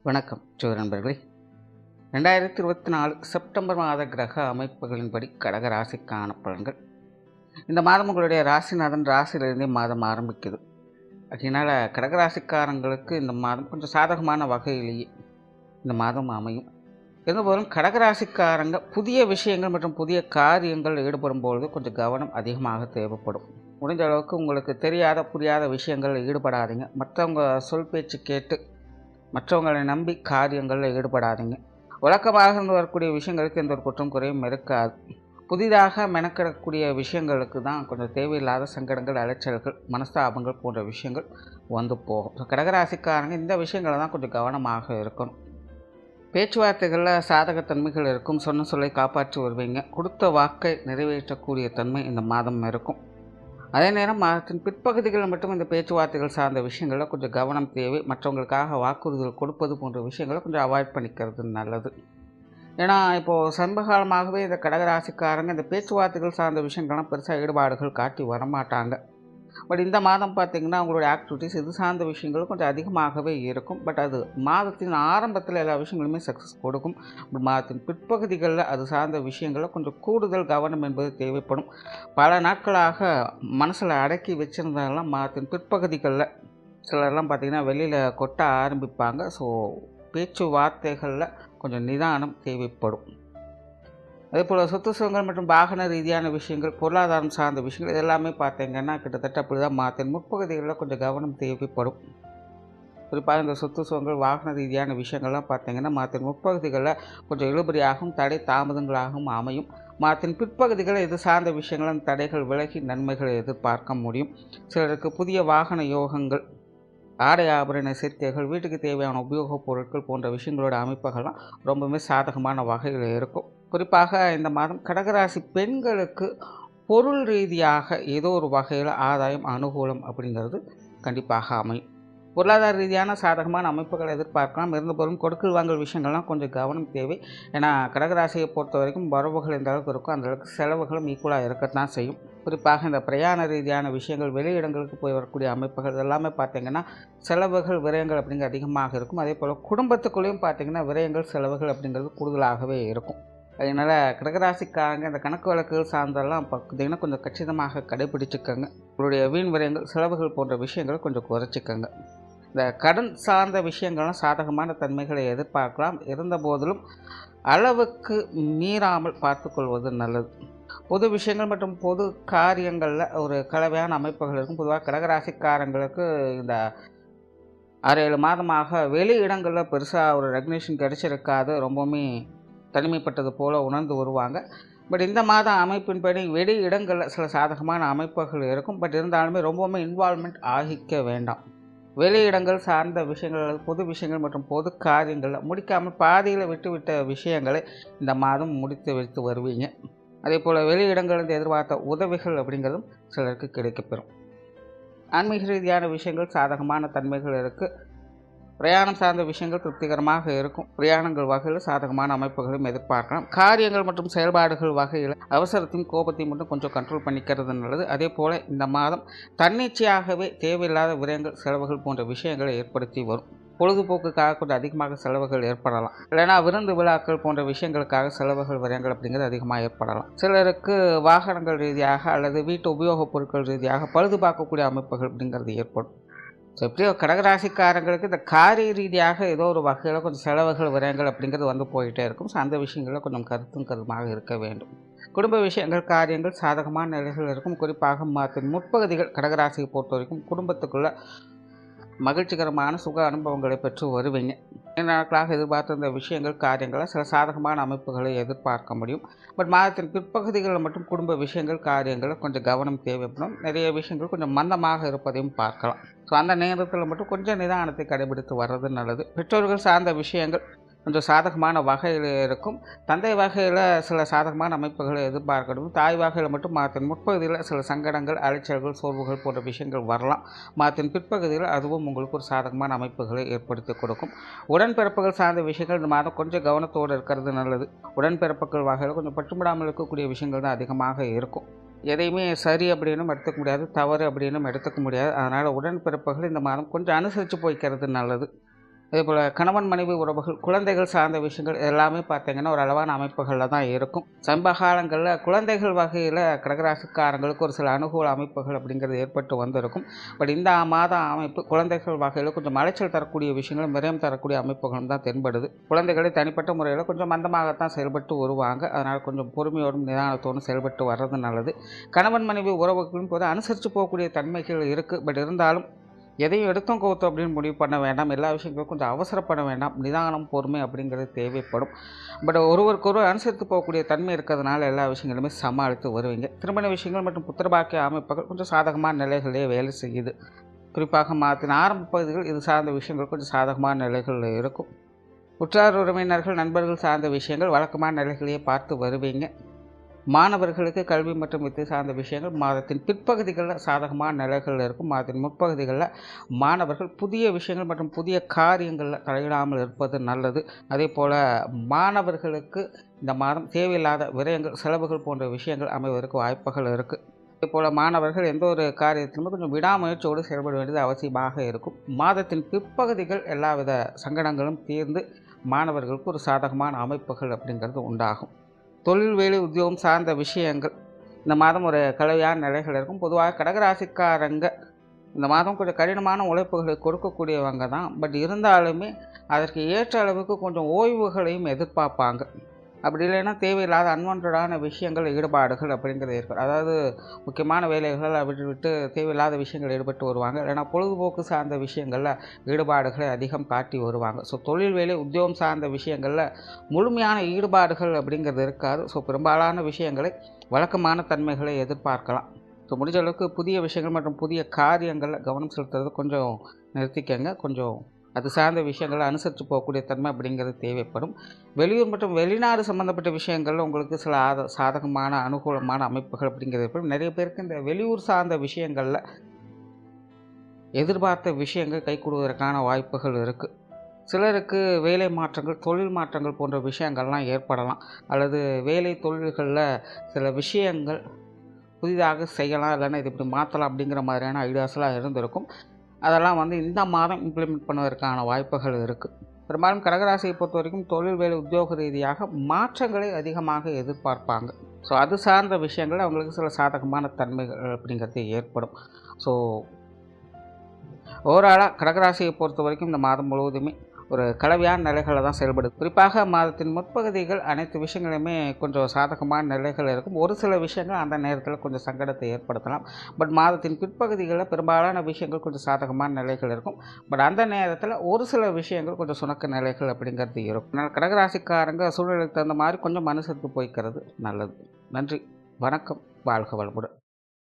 வணக்கம் நண்பர்களே. 2024 செப்டம்பர் மாத கிரக அமைப்புகளின்படி கடக ராசிக்கான பலன்கள். இந்த மாதம் உங்களுடைய ராசிநாதன் ராசியிலிருந்தே மாதம் ஆரம்பிக்குது. அதனால் கடகராசிக்காரங்களுக்கு இந்த மாதம் கொஞ்சம் சாதகமான வகையிலேயே இந்த மாதம் அமையும். இருந்தபோதும் கடகராசிக்காரங்க புதிய விஷயங்கள் மற்றும் புதிய காரியங்கள் ஈடுபடும் பொழுது கொஞ்சம் கவனம் அதிகமாக தேவைப்படும். முடிஞ்ச அளவுக்கு உங்களுக்கு தெரியாத புரியாத விஷயங்களில் ஈடுபடாதீங்க. மற்றவங்க சொல் பேச்சு கேட்டு மற்றவங்களை நம்பி காரியங்களில் ஈடுபடாதீங்க. வழக்கமாக இருந்து வரக்கூடிய விஷயங்களுக்கு எந்த ஒரு குற்றம் குறையும் இருக்காது. புதிதாக மெனக்கிடக்கூடிய விஷயங்களுக்கு தான் கொஞ்சம் தேவையில்லாத சங்கடங்கள், அலைச்சல்கள், மனஸ்தாபங்கள் போன்ற விஷயங்கள் வந்து போகும். ஸோ கடகராசிக்காரங்க இந்த விஷயங்களை தான் கொஞ்சம் கவனமாக இருக்கணும். பேச்சுவார்த்தைகளில் சாதகத்தன்மைகள் இருக்கும். சொன்ன சொல்லை காப்பாற்றி வருவீங்க. கொடுத்த வாக்கை நிறைவேற்றக்கூடிய தன்மை இந்த மாதம் இருக்கும். அதே நேரம் மாதத்தின் பிற்பகுதிகளில் மட்டும் இந்த பேச்சுவார்த்தைகள் சார்ந்த விஷயங்களில் கொஞ்சம் கவனம் தேவை. மற்றவங்களுக்காக வாக்குறுதிகள் கொடுப்பது போன்ற விஷயங்களை கொஞ்சம் அவாய்ட் பண்ணிக்கிறது நல்லது. ஏன்னா இப்போது சமீபகாலமாகவே இந்த கடகராசிக்காரங்க இந்த பேச்சுவார்த்தைகள் சார்ந்த விஷயங்கள்லாம் பெருசாக ஈடுபாடுகள் காட்டி வரமாட்டாங்க. பட் இந்த மாதம் பார்த்திங்கன்னா உங்களுடைய ஆக்டிவிட்டீஸ் இது சார்ந்த விஷயங்கள் கொஞ்சம் அதிகமாகவே இருக்கும். பட் அது மாதத்தின் ஆரம்பத்தில் எல்லா விஷயங்களுமே சக்ஸஸ் கொடுக்கும். மாதத்தின் பிற்பகுதிகளில் அது சார்ந்த விஷயங்களில் கொஞ்சம் கூடுதல் கவனம் என்பது தேவைப்படும். பல நாட்களாக மனசில் அடக்கி வச்சுருந்தாலும் மாதத்தின் பிற்பகுதிகளில் சிலர்லாம் பார்த்திங்கன்னா வெளியில் கொட்ட ஆரம்பிப்பாங்க. ஸோ பேச்சுவார்த்தைகளில் கொஞ்சம் நிதானம் தேவைப்படும். அதேபோல் சொத்து சுகங்கள் மற்றும் வாகன ரீதியான விஷயங்கள், பொருளாதாரம் சார்ந்த விஷயங்கள் இது எல்லாமே பார்த்தீங்கன்னா கிட்டத்தட்ட அப்படி தான் மாற்றின் முற்பகுதிகளில் கொஞ்சம் கவனம் தேவைப்படும். குறிப்பாக இந்த சொத்து சுகங்கள் வாகன ரீதியான விஷயங்கள்லாம் பார்த்தீங்கன்னா மாற்றின் முற்பகுதிகளில் கொஞ்சம் இழுபறியாகவும் தடை தாமதங்களாகவும் அமையும். மாற்றின் பிற்பகுதிகளில் இது சார்ந்த விஷயங்களும் தடைகள் விலகி நன்மைகளை எதிர்பார்க்க முடியும். சிலருக்கு புதிய வாகன யோகங்கள், ஆடை ஆபரண சேர்க்கைகள், வீட்டுக்கு தேவையான உபயோகப் பொருட்கள் போன்ற விஷயங்களோட அமைப்புகள்லாம் ரொம்பவுமே சாதகமான வகையில் இருக்கும். குறிப்பாக இந்த மாதம் கடகராசி பெண்களுக்கு பொருள் ரீதியாக ஏதோ ஒரு வகையில் ஆதாயம், அனுகூலம் அப்படிங்கிறது கண்டிப்பாக அமையும். பொருளாதார ரீதியான சாதகமான அமைப்புகளை எதிர்பார்க்கலாம். இருந்தபோதும் கொடுக்கல் வாங்கல் விஷயங்கள்லாம் கொஞ்சம் கவனம் தேவை. ஏன்னா கடகராசியை பொறுத்த வரைக்கும் வரவுகள் எந்த அளவுக்கு இருக்கும் அந்த அளவுக்கு செலவுகளும் ஈக்குவலாக இருக்கத்தான் செய்யும். குறிப்பாக இந்த பிரயாண ரீதியான விஷயங்கள், வெளியிடங்களுக்கு போய் வரக்கூடிய அமைப்புகள் இதெல்லாமே பார்த்திங்கன்னா செலவுகள், விரயங்கள் அப்படிங்கிறது அதிகமாக இருக்கும். அதே போல் குடும்பத்துக்குள்ளேயும் பார்த்திங்கன்னா விரயங்கள், செலவுகள் அப்படிங்கிறது கூடுதலாகவே இருக்கும். அதனால் கடகராசிக்காரங்க இந்த கணக்கு வழக்குகள் சார்ந்தெல்லாம் பார்த்திங்கன்னா கொஞ்சம் கச்சிதமாக கடைபிடிச்சிக்கோங்க. உங்களுடைய வீண் விரயங்கள், செலவுகள் போன்ற விஷயங்களை கொஞ்சம் குறைச்சிக்கோங்க. இந்த கடன் சார்ந்த விஷயங்கள்லாம் சாதகமான தன்மைகளை எதிர்பார்க்கலாம். இருந்த போதிலும் அளவுக்கு மீறாமல் பார்த்துக்கொள்வது நல்லது. பொது விஷயங்கள் மற்றும் பொது காரியங்களில் ஒரு கலவையான அமைப்புகள் இருக்கும். பொதுவாக கடகராசிக்காரங்களுக்கு இந்த 6-7 மாதமாக வெளி இடங்களில் பெருசாக ஒரு ரெகக்னேஷன் கிடைச்சிருக்காது. ரொம்பவுமே தனிமைப்பட்டது போல் உணர்ந்து வருவாங்க. பட் இந்த மாதம் அமைப்பின்படி வெளி இடங்களில் சில சாதகமான அமைப்புகள் இருக்கும். பட் இருந்தாலுமே ரொம்பவுமே இன்வால்மெண்ட் ஆகிக்க வேண்டாம். வெளி இடங்கள் சார்ந்த விஷயங்கள், பொது விஷயங்கள் மற்றும் பொது காரியங்களில் முடிக்காமல் பாதியில் விட்டுவிட்ட விஷயங்களை இந்த மாதம் முடித்து வைத்து வருவீங்க. அதே போல் வெளி இடங்களிலிருந்து எதிர்பார்த்த உதவிகள் அப்படிங்கிறதும் சிலருக்கு கிடைக்கப்பெறும். ஆன்மீக ரீதியான விஷயங்கள் சாதகமான தன்மைகள் இருக்குது. பிரயாணம் சார்ந்த விஷயங்கள் திருப்திகரமாக இருக்கும். பிரயாணங்கள் வகையில் சாதகமான அமைப்புகளையும் எதிர்பார்க்கலாம். காரியங்கள் மற்றும் செயல்பாடுகள் வகையில் அவசரத்தையும் கோபத்தையும் மட்டும் கொஞ்சம் கண்ட்ரோல் பண்ணிக்கிறது நல்லது. அதே போல் இந்த மாதம் தன்னிச்சையாகவே தேவையில்லாத விரயங்கள், செலவுகள் போன்ற விஷயங்களை ஏற்படுத்தி வரும். பொழுதுபோக்குக்காக கொஞ்சம் அதிகமாக செலவுகள் ஏற்படலாம். இல்லைனா விருந்து விழாக்கள் போன்ற விஷயங்களுக்காக செலவுகள், விரயங்கள் அப்படிங்கிறது அதிகமாக ஏற்படலாம். சிலருக்கு வாகனங்கள் ரீதியாக அல்லது வீட்டு உபயோகப் பொருட்கள் ரீதியாக பழுது பார்க்கக்கூடிய அமைப்புகள் அப்படிங்கிறது ஏற்படும். ஸோ எப்படியோ கடகராசிக்காரங்களுக்கு இந்த காரிய ரீதியாக ஏதோ ஒரு வகையில் கொஞ்சம் செலவுகள், விரயங்கள் அப்படிங்கிறது வந்து போயிட்டே இருக்கும். ஸோ அந்த விஷயங்களில் கொஞ்சம் கருத்தாக இருக்க வேண்டும். குடும்ப விஷயங்கள், காரியங்கள் சாதகமான நிலைகள் இருக்கும். குறிப்பாக மாதத்தின் முற்பகுதிகள் கடகராசியை பொறுத்த வரைக்கும் குடும்பத்துக்குள்ள மகிழ்ச்சிகரமான சுக அனுபவங்களை பெற்று வருவீங்க. நீண்ட நாட்களாக எதிர்பார்த்திருந்த விஷயங்கள், காரியங்களை சில சாதகமான அமைப்புகளை எதிர்பார்க்க முடியும். பட் மாதத்தின் பிற்பகுதிகளில் மட்டும் குடும்ப விஷயங்கள், காரியங்களில் கொஞ்சம் கவனம் தேவைப்படும். நிறைய விஷயங்கள் கொஞ்சம் மந்தமாக இருப்பதையும் பார்க்கலாம். ஸோ அந்த நேரத்தில் மட்டும் கொஞ்சம் நிதானத்தை கடைபிடித்து வர்றது நல்லது. பெற்றோர்கள் சார்ந்த விஷயங்கள் கொஞ்சம் சாதகமான வகையில் இருக்கும். தந்தை வகையில் சில சாதகமான அமைப்புகளை எதிர்பார்க்கணும். தாய் வகையில் மட்டும் மாதத்தின் முற்பகுதியில் சில சங்கடங்கள், அலைச்சல்கள், சோர்வுகள் போன்ற விஷயங்கள் வரலாம். மாதத்தின் பிற்பகுதியில் அதுவும் உங்களுக்கு ஒரு சாதகமான அமைப்புகளை ஏற்படுத்தி கொடுக்கும். உடன்பிறப்புகள் சார்ந்த விஷயங்கள் இந்த மாதம் கொஞ்சம் கவனத்தோடு இருக்கிறது நல்லது. உடன்பிறப்புகள் வகையில் கொஞ்சம் பட்டுமிடாமல் இருக்கக்கூடிய விஷயங்கள் தான் அதிகமாக இருக்கும். எதையுமே சரி அப்படின்னும் எடுத்துக்க முடியாது, தவறு அப்படின்னும் எடுத்துக்க முடியாது. அதனால் உடன்பிறப்புகள் இந்த மாதம் கொஞ்சம் அனுசரித்து போய்க்கிறது நல்லது. அதேபோல் கணவன் மனைவி உறவுகள், குழந்தைகள் சார்ந்த விஷயங்கள் எல்லாமே பார்த்திங்கன்னா ஒரு அளவான அமைப்புகளில் தான் இருக்கும். சமீப காலங்களில் குழந்தைகள் வகையில் கடகராசிக்காரங்களுக்கு ஒரு சில அனுகூல அமைப்புகள் அப்படிங்கிறது ஏற்பட்டு வந்திருக்கும். பட் இந்த மாத அமைப்பு குழந்தைகள் வகையில் கொஞ்சம் மலைச்சல் தரக்கூடிய விஷயங்களும் விரயம் தரக்கூடிய அமைப்புகளும் தான் தென்படுது. குழந்தைகளை தனிப்பட்ட முறையில் கொஞ்சம் மந்தமாகத்தான் செயல்பட்டு வருவாங்க. அதனால் கொஞ்சம் பொறுமையோடும் நிதானத்தோடும் செயல்பட்டு வர்றது நல்லது. கணவன் மனைவி உறவுகளும் போது அனுசரித்து போகக்கூடிய தன்மைகள் இருக்குது. பட் இருந்தாலும் எதையும் எடுத்தோம் கவுத்தோம் அப்படின்னு முடிவு பண்ண வேண்டாம். எல்லா விஷயங்களும் கொஞ்சம் அவசரப்பட வேண்டாம். நிதானம், பொறுமை அப்படிங்கிறது தேவைப்படும். பட் ஒருவருக்கொருவர் அனுசரித்து போகக்கூடிய தன்மை இருக்கிறதுனால எல்லா விஷயங்களுமே சமாளித்து வருவீங்க. திருமண விஷயங்கள் மற்றும் புத்திரபாக்கிய அமைப்புகள் கொஞ்சம் சாதகமான நிலைகளிலே வேலை செய்யுது. குறிப்பாக மாதத்தின் ஆரம்ப பகுதிகள் இது சார்ந்த விஷயங்கள் கொஞ்சம் சாதகமான நிலைகளில் இருக்கும். உற்றார் உறவினர்கள், நண்பர்கள் சார்ந்த விஷயங்கள் வழக்கமான நிலைகளையே பார்த்து வருவீங்க. மாணவர்களுக்கு கல்வி மற்றும் வித்தை சார்ந்த விஷயங்கள் மாதத்தின் பிற்பகுதிகளில் சாதகமான நிலைகளில் இருக்கும். மாதத்தின் முற்பகுதிகளில் மாணவர்கள் புதிய விஷயங்கள் மற்றும் புதிய காரியங்களில் தலையிடாமல் இருப்பது நல்லது. அதே போல் மாணவர்களுக்கு இந்த மாதம் தேவையில்லாத விரயங்கள், செலவுகள் போன்ற விஷயங்கள் அமைவதற்கு வாய்ப்புகள் இருக்குது. அதே போல் மாணவர்கள் எந்த ஒரு காரியத்திலுமே கொஞ்சம் விடாமுயற்சியோடு செயல்பட வேண்டியது அவசியமாக இருக்கும். மாதத்தின் பிற்பகுதிகள் எல்லாவித சங்கடங்களும் தீர்ந்து மாணவர்களுக்கு ஒரு சாதகமான அமைப்புகள் அப்படிங்கிறது உண்டாகும். தொழில், வேலை, உத்தியோகம் சார்ந்த விஷயங்கள் இந்த மாதம் ஒரு கலவையான நிலைகள் இருக்கும். பொதுவாக கடகராசிக்காரங்க இந்த மாதம் கொஞ்சம் கடினமான உழைப்புகளை கொடுக்கக்கூடியவங்க தான். பட் இருந்தாலுமே அதற்கு ஏற்ற அளவுக்கு கொஞ்சம் ஓய்வுகளையும் எதிர்பார்ப்பாங்க. அப்படி இல்லைன்னா தேவையில்லாத அன்வான்டான விஷயங்கள், ஈடுபாடுகள் அப்படிங்கிறது ஏற்படும். அதாவது முக்கியமான வேலைகளை விட்டு தேவையில்லாத விஷயங்கள் ஈடுபட்டு வருவாங்க. இல்லைனா பொழுதுபோக்கு சார்ந்த விஷயங்களில் ஈடுபாடுகளை அதிகம் காட்டி வருவாங்க. ஸோ தொழில், வேலை, உத்தியோகம் சார்ந்த விஷயங்களில் முழுமையான ஈடுபாடுகள் அப்படிங்கிறது இருக்காது. ஸோ பெரும்பாலான விஷயங்களை வழக்கமான தன்மைகளை எதிர்பார்க்கலாம். ஸோ முடிஞ்ச அளவுக்கு புதிய விஷயங்கள் மற்றும் புதிய காரியங்களில் கவனம் செலுத்துறது கொஞ்சம் நிறுத்திக்கங்க. கொஞ்சம் அது சார்ந்த விஷயங்களை அனுசரித்து போகக்கூடிய தன்மை அப்படிங்கிறது தேவைப்படும். வெளியூர் மற்றும் வெளிநாடு சம்மந்தப்பட்ட விஷயங்களில் உங்களுக்கு சில சாதகமான அனுகூலமான அமைப்புகள் அப்படிங்கிறது ஏற்படும். நிறைய பேருக்கு இந்த வெளியூர் சார்ந்த விஷயங்களில் எதிர்பார்த்த விஷயங்கள் கைகூடுவதற்கான வாய்ப்புகள் இருக்குது. சிலருக்கு வேலை மாற்றங்கள், தொழில் மாற்றங்கள் போன்ற விஷயங்கள்லாம் ஏற்படலாம். அல்லது வேலை தொழில்களில் சில விஷயங்கள் புதிதாக செய்யலாம், இல்லைன்னா இது இப்படி மாற்றலாம் அப்படிங்கிற மாதிரியான ஐடியாஸ்லாம் இருந்திருக்கும். அதெல்லாம் இந்த மாதம் இம்ப்ளிமெண்ட் பண்ணுவதற்கான வாய்ப்புகள் இருக்குது. பெரும்பாலும் கடகராசியை பொறுத்த வரைக்கும் தொழில், வேலை, உத்தியோக ரீதியாக மாற்றங்களை அதிகமாக எதிர்பார்ப்பாங்க. ஸோ அது சார்ந்த விஷயங்கள் அவங்களுக்கு சில சாதகமான தன்மைகள் அப்படிங்கிறது ஏற்படும். ஸோ ஓவராலாக கடகராசியை பொறுத்த வரைக்கும் இந்த மாதம் முழுவதுமே ஒரு கலவையான நிலைகளில் தான் செயல்படுது. குறிப்பாக மாதத்தின் முற்பகுதிகள் அனைத்து விஷயங்களுமே கொஞ்சம் சாதகமான நிலைகள் இருக்கும். ஒரு சில விஷயங்கள் அந்த நேரத்தில் கொஞ்சம் சங்கடத்தை ஏற்படுத்தலாம். பட் மாதத்தின் பிற்பகுதிகளில் பெரும்பாலான விஷயங்கள் கொஞ்சம் சாதகமான நிலைகள் இருக்கும். பட் அந்த நேரத்தில் ஒரு சில விஷயங்கள் கொஞ்சம் சுணக்க நிலைகள் அப்படிங்கிறது இருக்கும். அதனால் கடகராசிக்காரங்க சூழ்நிலைக்கு தகுந்த மாதிரி கொஞ்சம் அனுசரித்து போய்க்கிறது நல்லது. நன்றி, வணக்கம், வாழ்க வளமுடன்.